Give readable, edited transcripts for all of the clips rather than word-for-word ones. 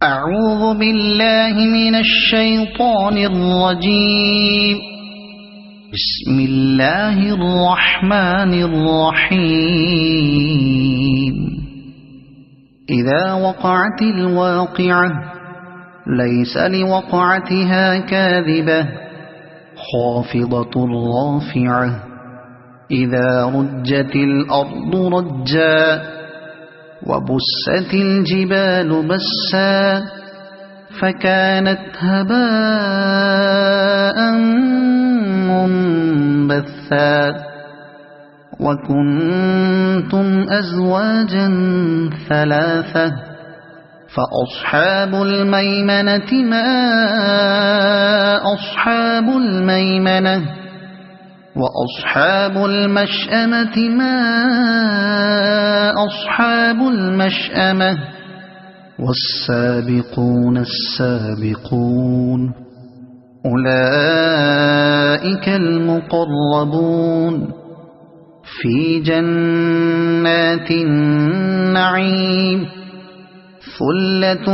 أعوذ بالله من الشيطان الرجيم. بسم الله الرحمن الرحيم. إذا وقعت الواقعة ليس لوقعتها كاذبة خافضة رافعة إذا رجت الأرض رجا وبست الجبال بسا فكانت هباء منبثا وكنتم أزواجا ثلاثة فأصحاب الميمنة ما أصحاب الميمنة وأصحاب المشأمة ما أصحاب المشأمة والسابقون السابقون أولئك المقربون في جنات النعيم ثلة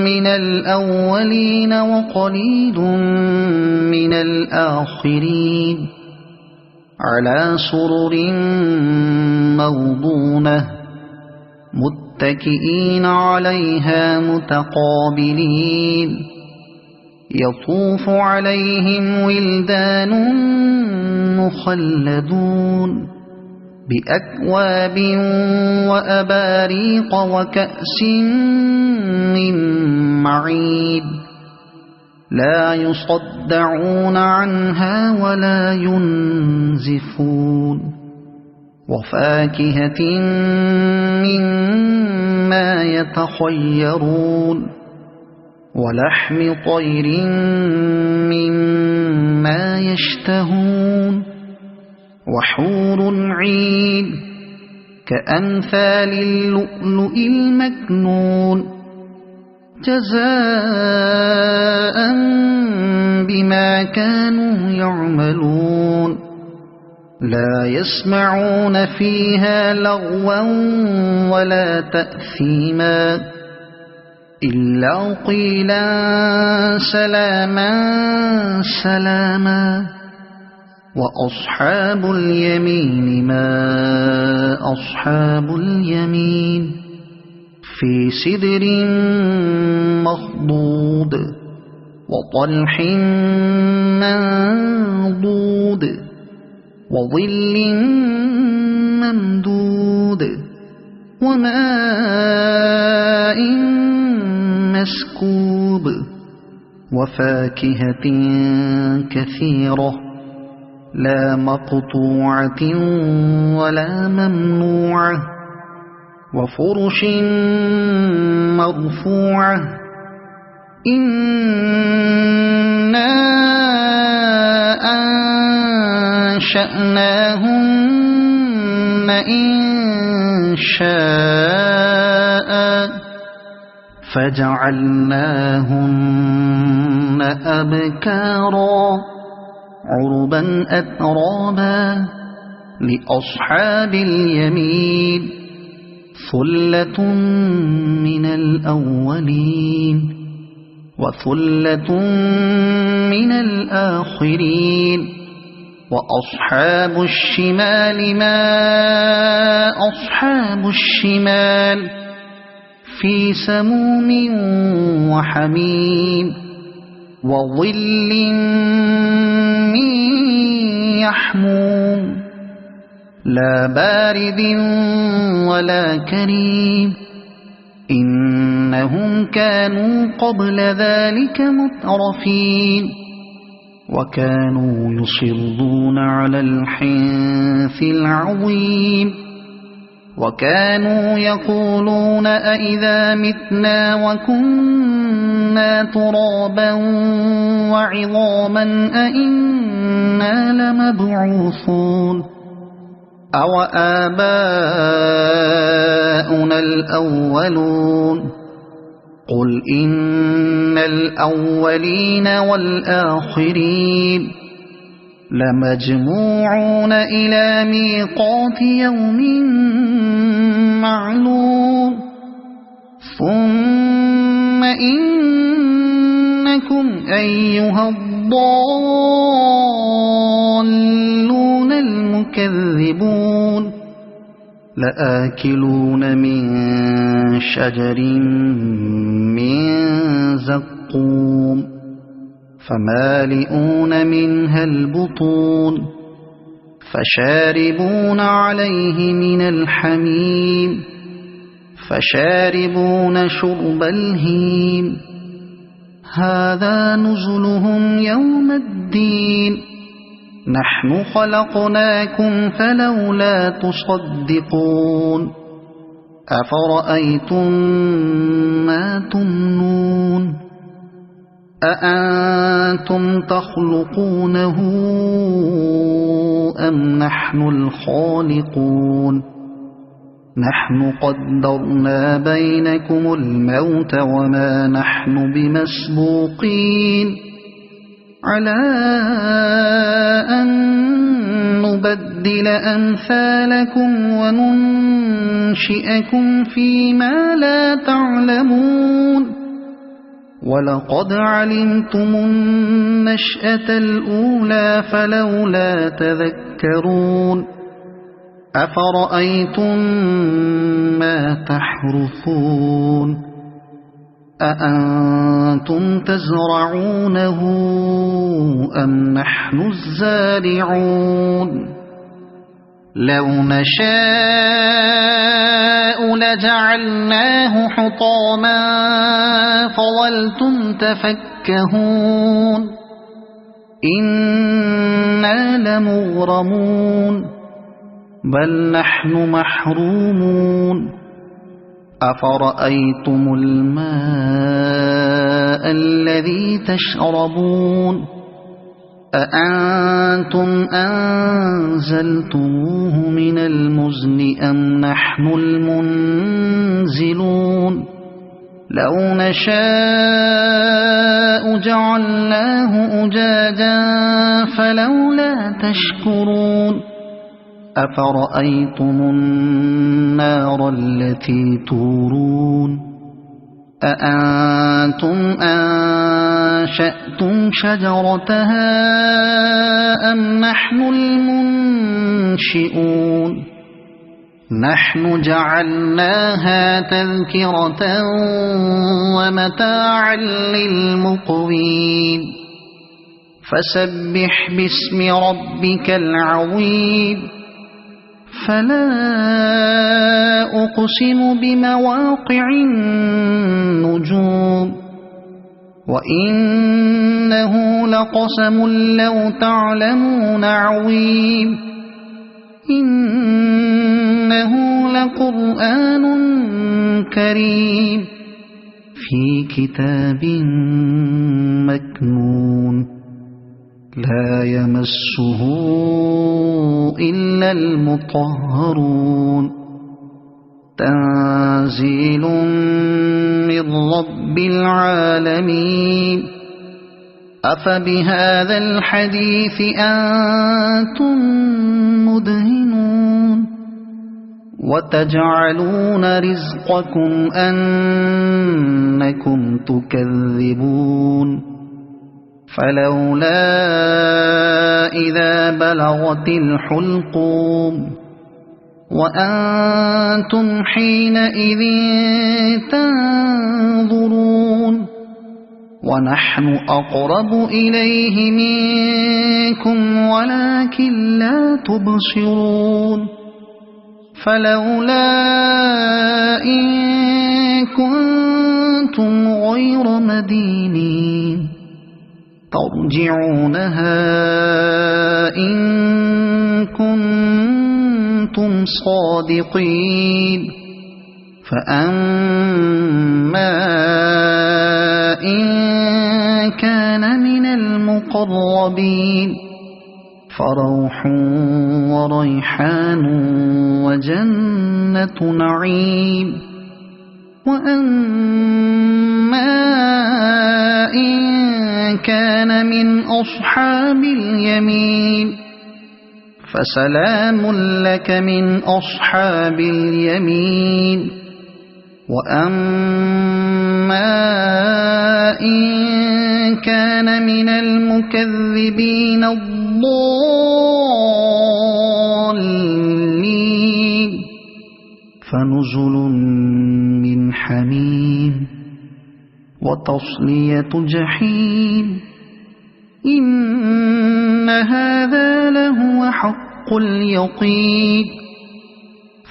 من الأولين وقليل من الآخرين على سرر موضونة متكئين عليها متقابلين يطوف عليهم ولدان مخلدون بأكواب وأباريق وكأس من معين لا يصدعون عنها ولا ينزفون وفاكهة مما يتخيرون ولحم طير مما يشتهون وحور عين كأمثال اللؤلؤ المكنون جزاء بما كانوا يعملون لا يسمعون فيها لغوا ولا تأثيما إلا قيلا سلاما سلاما وأصحاب اليمين ما أصحاب اليمين في سدر مخضود وطلح منضود وظل ممدود وماء مسكوب وفاكهة كثيرة لا مقطوعة ولا ممنوعة وفرش مرفوعة إنا أنشأناهن إنشاء فجعلناهن أبكارا عربا أترابا لأصحاب اليمين ثلة من الأولين وثلة من الآخرين وأصحاب الشمال ما أصحاب الشمال في سموم وحميم وظل من يحموم لا بارد ولا كريم إنهم كانوا قبل ذلك مترفين وكانوا يصرون على الحنث العظيم وكانوا يقولون أئذا متنا وكنا ترابا وعظاما أئنا لمبعوثون أو آباؤنا الأولون قل إن الأولين والآخرين لمجموعون إلى ميقات يوم معلوم ثم إنكم أيها الضالون المكذبون لآكلون من شجر من زقوم فمالئون منها البطون فشاربون عليه من الحميم فشاربون شرب الهيم هذا نزلهم يوم الدين نحن خلقناكم فلولا تصدقون أفرأيتم ما تمنون أأنتم تخلقونه أم نحن الخالقون نحن قدرنا بينكم الموت وما نحن بمسبوقين على أن نبدل أمثالكم وننشئكم فيما لا تعلمون ولقد علمتم النشأة الأولى فلولا تذكرون أفرأيتم ما تحرثون أأنتم تزرعونه أم نحن الزارعون لو نشاء لجعلناه حطاما فظلتم تفكهون إنا لمغرمون بل نحن محرومون أفرأيتم الماء الذي تشربون أأنتم أنزلتموه من المزن أم نحن المنزلون لو نشاء جعلناه أجاجا فلولا تشكرون أفرأيتم النار التي تورون أأنتم أنشأتم شجرتها أم نحن المنشئون نحن جعلناها تذكرة ومتاعا للمقوين فسبح باسم ربك العظيم فلا أقسم بمواقع النجوم وإنه لقسم لو تعلمون عظيم إنه لقرآن كريم في كتاب مكنون لا يمسه إلا المطهرون تنزيل من رب العالمين أفبهذا الحديث أنتم مدهنون وتجعلون رزقكم أنكم تكذبون فلولا إذا بلغت الحلقوم وأنتم حينئذ تنظرون ونحن أقرب إليه منكم ولكن لا تبصرون فلولا إن كنتم غير مدينين ترجعونها إن كنتم صادقين فأما إن كان من المقربين فروح وريحان وجنة نعيم وأما إن كان من أصحاب اليمين فسلام لك من أصحاب اليمين وأما إن كان من المكذبين الضالين فنزل من حميم وتصلية جحيم إن هذا لهو حق اليقين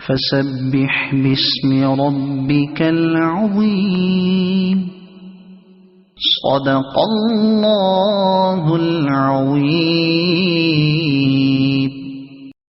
فسبح باسم ربك العظيم صدق الله العظيم.